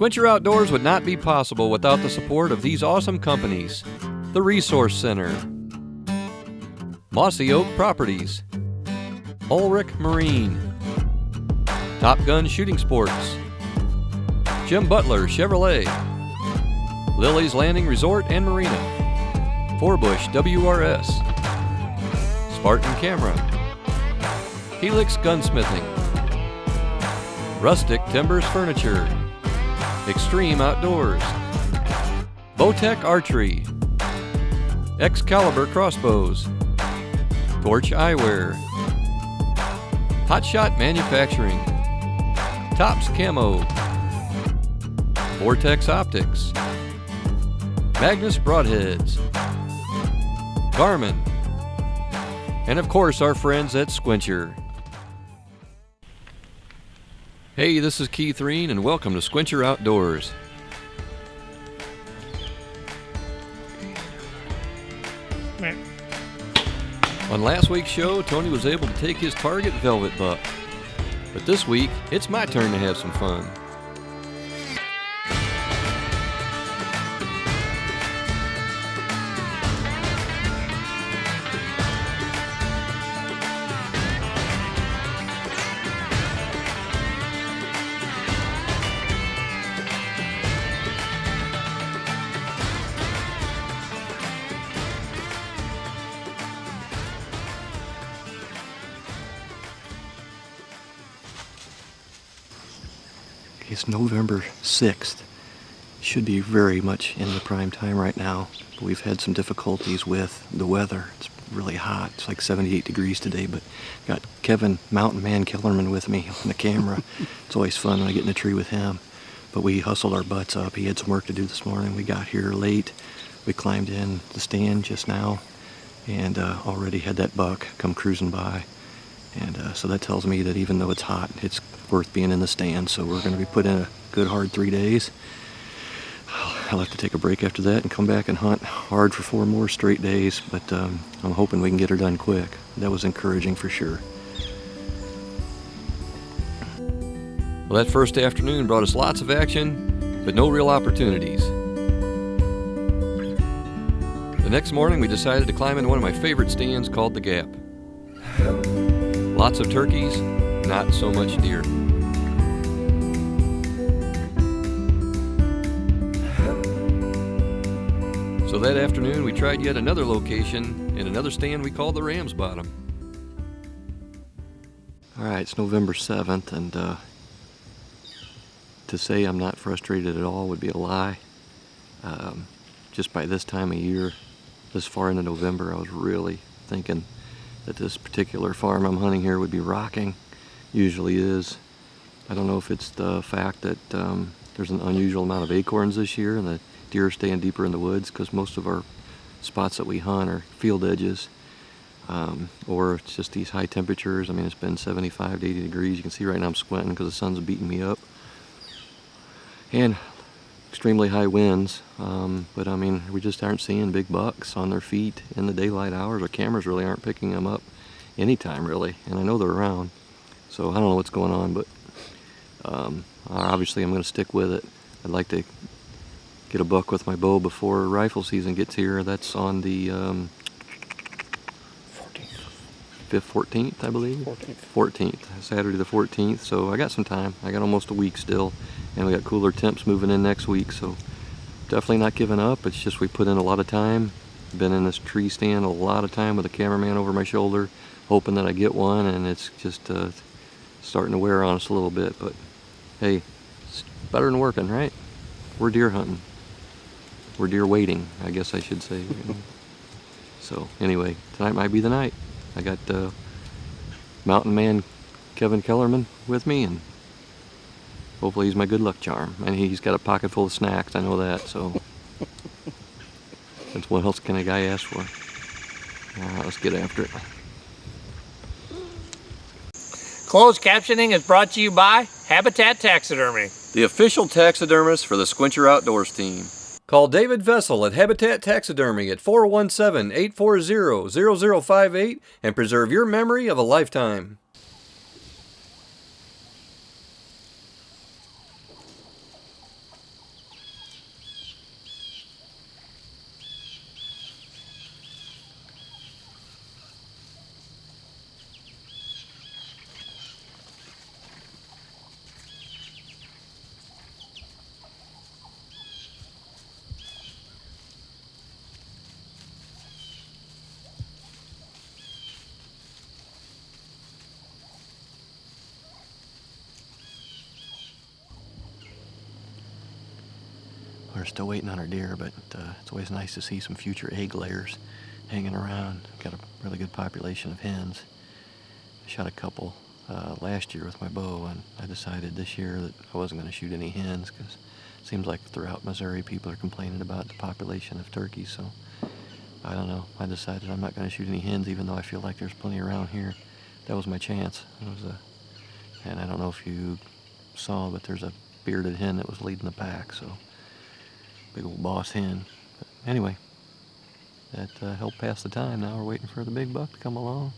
Squincher Outdoors would not be possible without the support of these awesome companies. The Resource Center, Mossy Oak Properties, Ulrich Marine, Top Gun Shooting Sports, Jim Butler Chevrolet, Lily's Landing Resort and Marina, Forbush WRS, Spartan Camera, Helix Gunsmithing, Rustic Timbers Furniture, Extreme Outdoors, Bowtech Archery, Excalibur Crossbows, Torch Eyewear, Hot Shot Manufacturing, Tops Camo, Vortex Optics, Magnus Broadheads, Garmin, and of course our friends at Squincher. Hey, this is Keith Riehn and welcome to Squincher Outdoors. On last week's show, Tony was able to take his target velvet buck. But this week, it's my turn to have some fun. It's November 6th. Should be very much in the prime time right now. But we've had some difficulties with the weather. It's really hot. It's like 78 degrees today, but got Kevin Mountain Man Kellerman with me on the camera. It's always fun when I get in the tree with him. But we hustled our butts up. He had some work to do this morning. We got here late. We climbed in the stand just now and already had that buck come cruising by. And so that tells me that even though it's hot, it's worth being in the stand. So we're going to be put in a good hard 3 days. I'll have to take a break after that and come back and hunt hard for 4 more straight days. But I'm hoping we can get her done quick. That was encouraging for sure. Well, that first afternoon brought us lots of action, but no real opportunities. The next morning we decided to climb into one of my favorite stands called The Gap. Lots of turkeys, not so much deer. So that afternoon we tried yet another location in another stand we called the Ram's Bottom. Alright, it's November 7th, and to say I'm not frustrated at all would be a lie. Just by this time of year, this far into November, I was really thinking that this particular farm I'm hunting here would be rocking. Usually is. I don't know if it's the fact that there's an unusual amount of acorns this year and the deer are staying deeper in the woods, because most of our spots that we hunt are field edges, or it's just these high temperatures. I mean, it's been 75 to 80 degrees. You can see right now I'm squinting because the sun's beating me up, and extremely high winds. But I mean, we just aren't seeing big bucks on their feet in the daylight hours. Our cameras really aren't picking them up anytime really, and I know they're around. So I don't know what's going on, but obviously I'm going to stick with it. I'd like to get a buck with my bow before rifle season gets here. That's on the 14th, I believe. 14th, Saturday the 14th. So I got some time. I got almost a week still, and we got cooler temps moving in next week. So definitely not giving up. It's just we put in a lot of time. Been in this tree stand a lot of time with a cameraman over my shoulder, hoping that I get one, and it's just starting to wear on us a little bit. But hey, it's better than working, right? We're deer hunting. We're deer waiting, I guess I should say. So anyway, tonight might be the night. I got Mountain Man Kevin Kellerman with me, and hopefully he's my good luck charm. And he's got a pocket full of snacks, I know that, so that's what else can a guy ask for? Let's get after it. Closed captioning is brought to you by Habitat Taxidermy, the official taxidermist for the Squincher Outdoors team. Call David Vessel at Habitat Taxidermy at 417-840-0058 and preserve your memory of a lifetime. we're still waiting on our deer, but it's always nice to see some future egg layers hanging around. Got a really good population of hens. I shot a couple last year with my bow, and I decided this year that I wasn't going to shoot any hens because it seems like throughout Missouri people are complaining about the population of turkeys. So I don't know. I decided I'm not going to shoot any hens, even though I feel like there's plenty around here. That was my chance. And I don't know if you saw, but there's a bearded hen that was leading the pack. So big old boss hen. But anyway, that helped pass the time. Now we're waiting for the big buck to come along.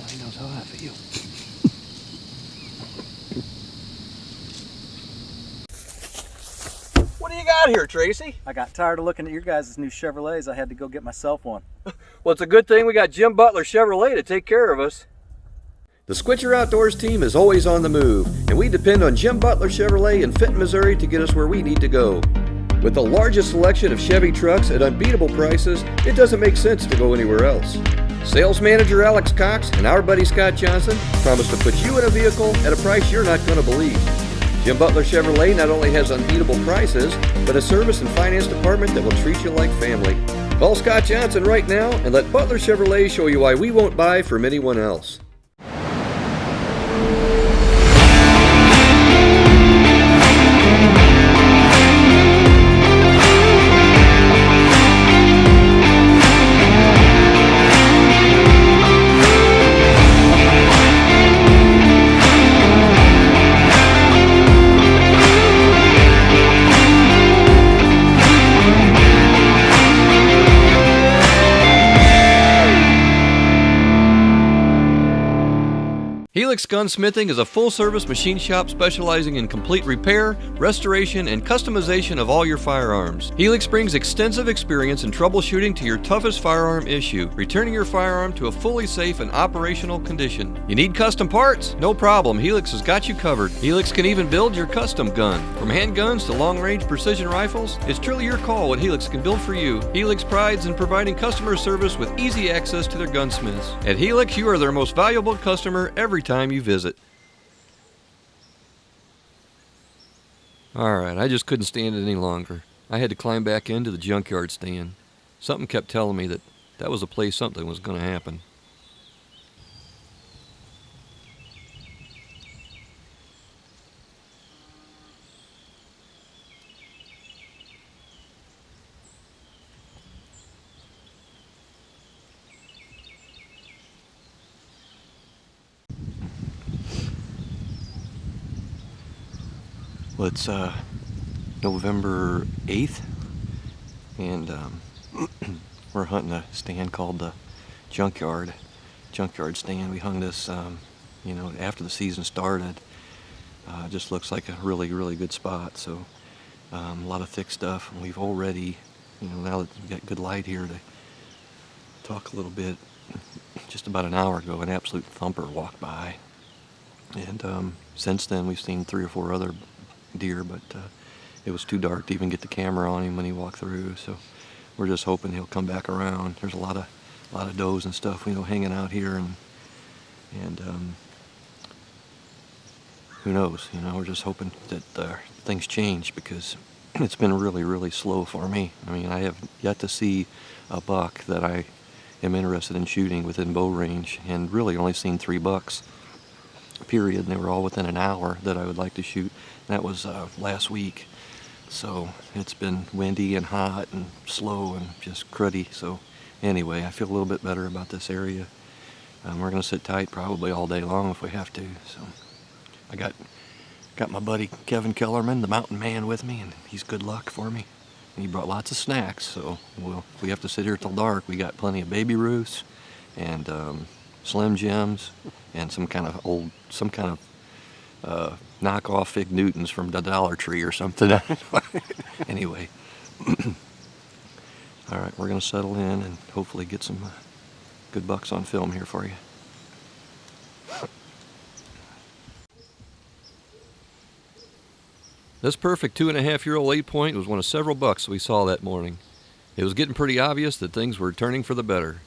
He knows how I feel. What do you got here, Tracy? I got tired of looking at your guys' new Chevrolets. I had to go get myself one. Well, it's a good thing we got Jim Butler Chevrolet to take care of us. The Squitcher Outdoors team is always on the move, and we depend on Jim Butler Chevrolet in Fenton, Missouri to get us where we need to go. With the largest selection of Chevy trucks at unbeatable prices, it doesn't make sense to go anywhere else. Sales manager Alex Cox and our buddy Scott Johnson promise to put you in a vehicle at a price you're not going to believe. Jim Butler Chevrolet not only has unbeatable prices, but a service and finance department that will treat you like family. Call Scott Johnson right now and let Butler Chevrolet show you why we won't buy from anyone else. Helix Gunsmithing is a full-service machine shop specializing in complete repair, restoration, and customization of all your firearms. Helix brings extensive experience in troubleshooting to your toughest firearm issue, returning your firearm to a fully safe and operational condition. You need custom parts? No problem, Helix has got you covered. Helix can even build your custom gun. From handguns to long-range precision rifles, it's truly your call what Helix can build for you. Helix prides in providing customer service with easy access to their gunsmiths. At Helix, you are their most valuable customer every time you visit. Alright, I just couldn't stand it any longer. I had to climb back into the junkyard stand. Something kept telling me that was a place something was going to happen. Well, it's November 8th, and we're hunting a stand called the Junkyard stand. We hung this, after the season started. Just looks like a really, really good spot. So a lot of thick stuff, and we've already, now that we've got good light here to talk a little bit, just about an hour ago, an absolute thumper walked by. And since then, we've seen 3 or 4 other deer, but it was too dark to even get the camera on him when he walked through. So we're just hoping he'll come back around. There's a lot of does and stuff, hanging out here, and who knows? We're just hoping that things change, because it's been really, really slow for me. I mean, I have yet to see a buck that I am interested in shooting within bow range, and really only seen 3 bucks, period. And they were all within an hour that I would like to shoot. That was last week. So it's been windy and hot and slow and just cruddy. So anyway, I feel a little bit better about this area. We're going to sit tight probably all day long if we have to. So I got my buddy Kevin Kellerman, the mountain man, with me, and he's good luck for me. And he brought lots of snacks, so if we have to sit here till dark, we got plenty of Baby Ruths and Slim Jims and some kind of knockoff Fig Newtons from the Dollar Tree or something. Anyway, all right, we're going to settle in and hopefully get some good bucks on film here for you. This perfect 2.5-year-old 8-point was one of several bucks we saw that morning. It was getting pretty obvious that things were turning for the better.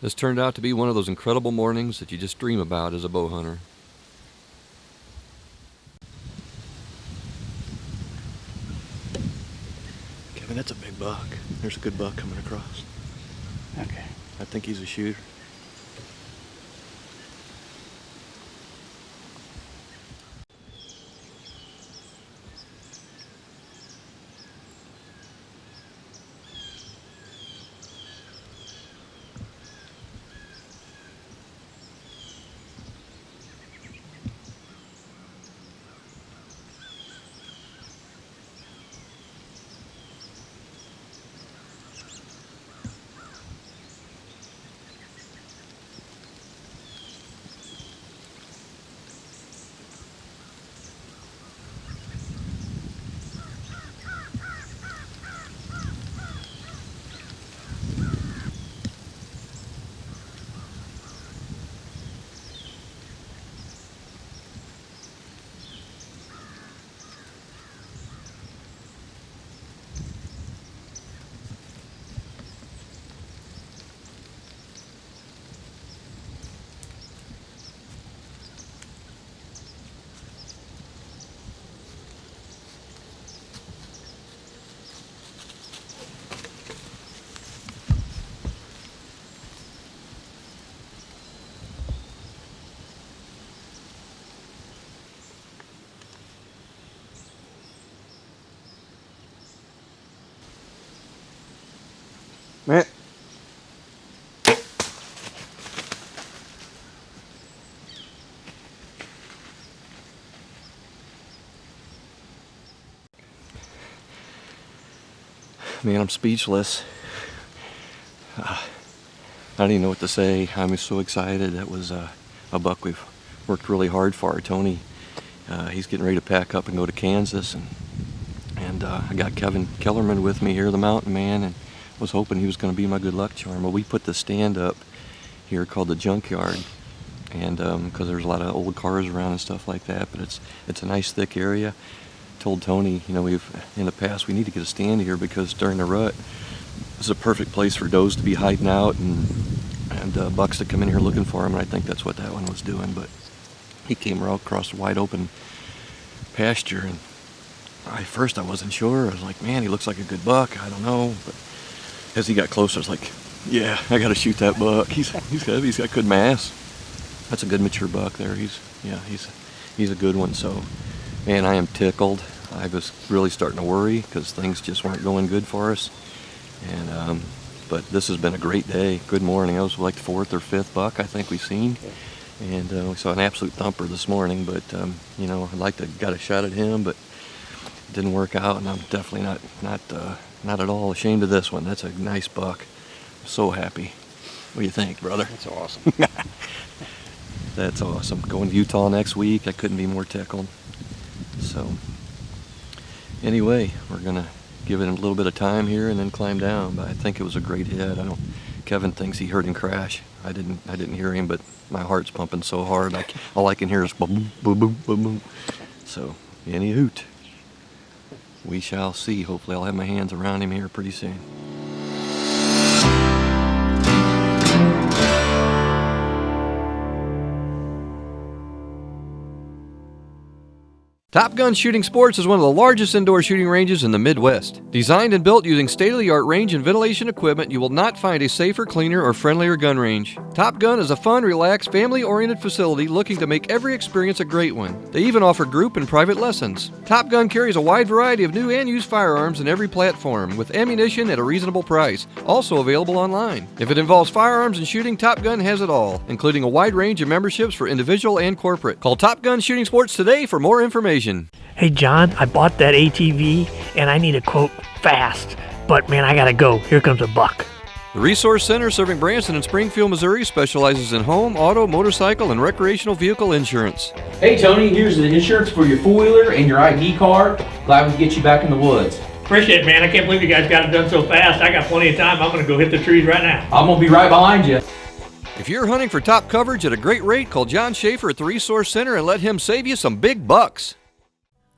This turned out to be one of those incredible mornings that you just dream about as a bow hunter. Kevin, that's a big buck. There's a good buck coming across. Okay. I think he's a shooter. Man. Man, I'm speechless. I don't even know what to say. I'm so excited. That was a buck we've worked really hard for. Tony, he's getting ready to pack up and go to Kansas, and I got Kevin Kellerman with me here, the mountain man, and was hoping he was going to be my good luck charm. Well, we put the stand up here called the Junkyard, and because there's a lot of old cars around and stuff like that, but it's a nice thick area. Told Tony, you know, we've in the past we need to get a stand here because during the rut it's a perfect place for does to be hiding out and bucks to come in here looking for them, and I think that's what that one was doing. But he came right across a wide open pasture, and first I wasn't sure. I was like, man, he looks like a good buck. I don't know, but as he got closer, I was like, yeah, I got to shoot that buck. He's got good mass. That's a good mature buck there. He's a good one. So, man, I am tickled. I was really starting to worry because things just weren't going good for us. And but this has been a great day. Good morning. I was like the 4th or 5th buck I think we've seen, and we saw an absolute thumper this morning. But you know, I'd like to got a shot at him, but it didn't work out, and I'm definitely not at all ashamed of this one. That's a nice buck. I'm so happy. What do you think, brother? That's awesome. That's awesome. Going to Utah next week. I couldn't be more tickled. So anyway, we're gonna give it a little bit of time here and then climb down. But I think it was a great hit. Kevin thinks he heard him crash. I didn't hear him, but my heart's pumping so hard. All I can hear is boom, boom, boom, boom, boom. So any hoot. we shall see. Hopefully I'll have my hands around him here pretty soon. Top Gun Shooting Sports is one of the largest indoor shooting ranges in the Midwest. Designed and built using state-of-the-art range and ventilation equipment, you will not find a safer, cleaner, or friendlier gun range. Top Gun is a fun, relaxed, family-oriented facility looking to make every experience a great one. They even offer group and private lessons. Top Gun carries a wide variety of new and used firearms in every platform, with ammunition at a reasonable price, also available online. If it involves firearms and shooting, Top Gun has it all, including a wide range of memberships for individual and corporate. Call Top Gun Shooting Sports today for more information. Hey John, I bought that ATV and I need a quote fast. But man, I gotta go. Here comes a buck. The Resource Center serving Branson and Springfield, Missouri specializes in home, auto, motorcycle, and recreational vehicle insurance. Hey Tony, here's the insurance for your four-wheeler and your ID card. Glad we could get you back in the woods. Appreciate it, man. I can't believe you guys got it done so fast. I got plenty of time. I'm gonna go hit the trees right now. I'm gonna be right behind you. If you're hunting for top coverage at a great rate, call John Schaefer at the Resource Center and let him save you some big bucks.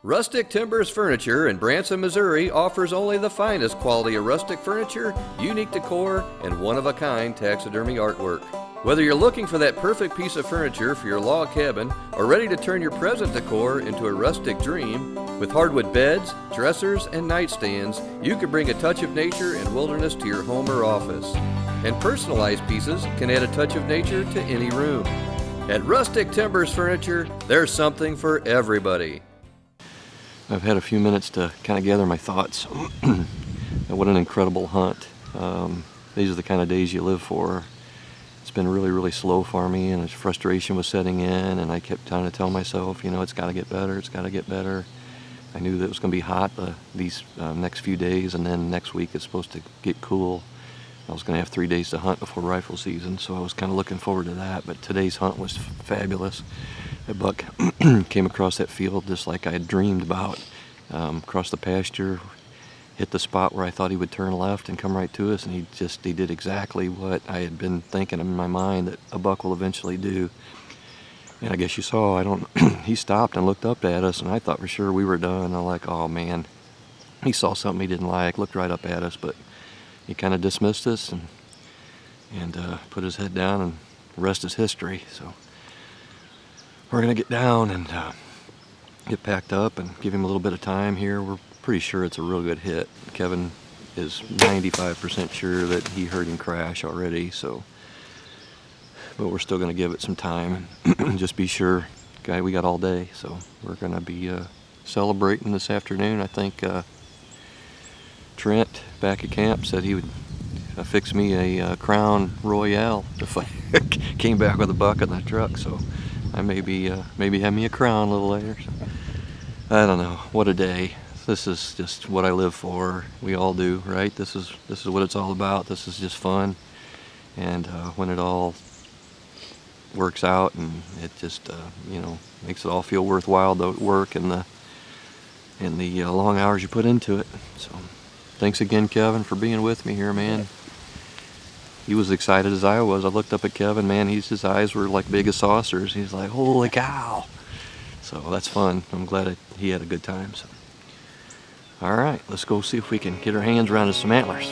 Rustic Timbers Furniture in Branson, Missouri offers only the finest quality of rustic furniture, unique decor, and one-of-a-kind taxidermy artwork. Whether you're looking for that perfect piece of furniture for your log cabin or ready to turn your present decor into a rustic dream, with hardwood beds, dressers, and nightstands, you can bring a touch of nature and wilderness to your home or office. And personalized pieces can add a touch of nature to any room. At Rustic Timbers Furniture, there's something for everybody. I've had a few minutes to kind of gather my thoughts. What an incredible hunt. These are the kind of days you live for. It's been really, really slow for me, and frustration was setting in, and I kept trying to tell myself, you know, it's got to get better, it's got to get better. I knew that it was going to be hot these next few days, and then next week it's supposed to get cool. I was going to have 3 days to hunt before rifle season, so I was kind of looking forward to that, but today's hunt was fabulous. That buck came across that field just like I had dreamed about. Across the pasture, hit the spot where I thought he would turn left and come right to us, and he did exactly what I had been thinking in my mind that a buck will eventually do. And I guess you saw, he stopped and looked up at us, and I thought for sure we were done. I'm like, oh man, he saw something he didn't like, looked right up at us, but he kind of dismissed us and put his head down, and the rest is history. So we're gonna get down and get packed up and give him a little bit of time here. We're pretty sure it's a real good hit. Kevin is 95% sure that he heard him crash already, so, but we're still gonna give it some time and just be sure. Guy, we got all day, so we're gonna be celebrating this afternoon. I think Trent back at camp said he would fix me a Crown Royale if I came back with a buck in that truck, so I maybe have me a Crown a little later. So, I don't know. What a day. This is just what I live for. We all do, right? This is what it's all about. This is just fun. And when it all works out, and it just makes it all feel worthwhile, the work and the long hours you put into it. So thanks again, Kevin, for being with me here, man. He was excited as I was. I looked up at Kevin, man, his eyes were like big as saucers. He's like, holy cow. So that's fun. I'm glad he had a good time. So, all right, let's go see if we can get our hands around some antlers.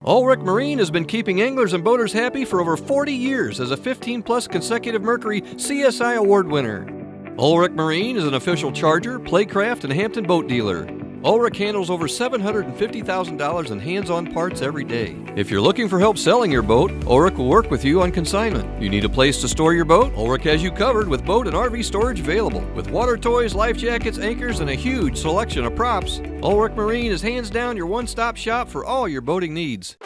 Ulrich Marine has been keeping anglers and boaters happy for over 40 years as a 15-plus consecutive Mercury CSI Award winner. Ulrich Marine is an official charger, playcraft, and Hampton boat dealer. Ulrich handles over $750,000 in hands-on parts every day. If you're looking for help selling your boat, Ulrich will work with you on consignment. You need a place to store your boat? Ulrich has you covered with boat and RV storage available. With water toys, life jackets, anchors, and a huge selection of props, Ulrich Marine is hands down your one-stop shop for all your boating needs.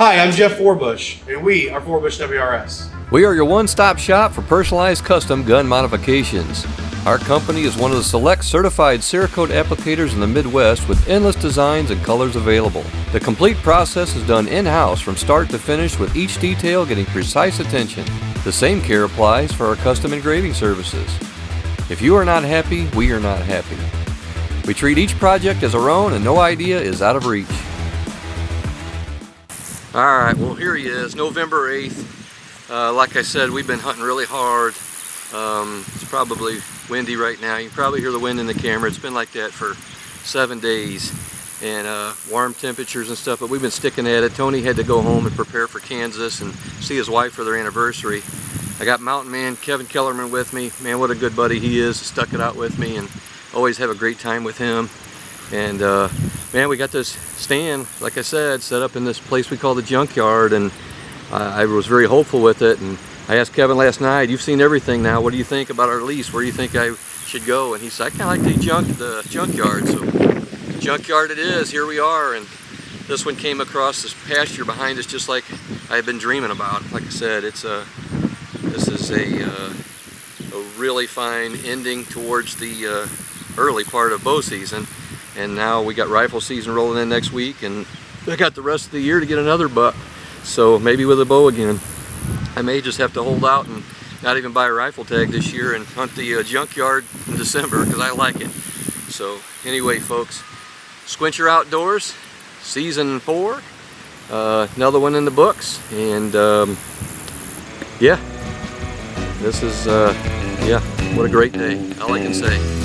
Hi, I'm Jeff Forbush, and we are Forbush WRS. We are your one-stop shop for personalized custom gun modifications. Our company is one of the select certified Cerakote applicators in the Midwest with endless designs and colors available. The complete process is done in-house from start to finish with each detail getting precise attention. The same care applies for our custom engraving services. If you are not happy, we are not happy. We treat each project as our own and no idea is out of reach. Alright, well here he is, November 8th. Like I said, we've been hunting really hard. It's probably windy right now. You can probably hear the wind in the camera. It's been like that for 7 days. And warm temperatures and stuff, but we've been sticking at it. Tony had to go home and prepare for Kansas and see his wife for their anniversary. I got mountain man Kevin Kellerman with me. Man, what a good buddy he is. Stuck it out with me and always have a great time with him. And man, we got this stand, like I said, set up in this place we call the Junkyard, and I was very hopeful with it. And I asked Kevin last night, you've seen everything now, what do you think about our lease? Where do you think I should go? And he said, I kind of like the Junkyard. So Junkyard it is, here we are. And this one came across this pasture behind us just like I had been dreaming about. Like I said, this is a really fine ending towards the early part of bow season. And now we got rifle season rolling in next week, and I got the rest of the year to get another buck. So maybe with a bow again. I may just have to hold out and not even buy a rifle tag this year and hunt the Junkyard in December because I like it. So anyway, folks, Squint Your Outdoors, season 4, another one in the books, and yeah, this is yeah, what a great day, all I can say.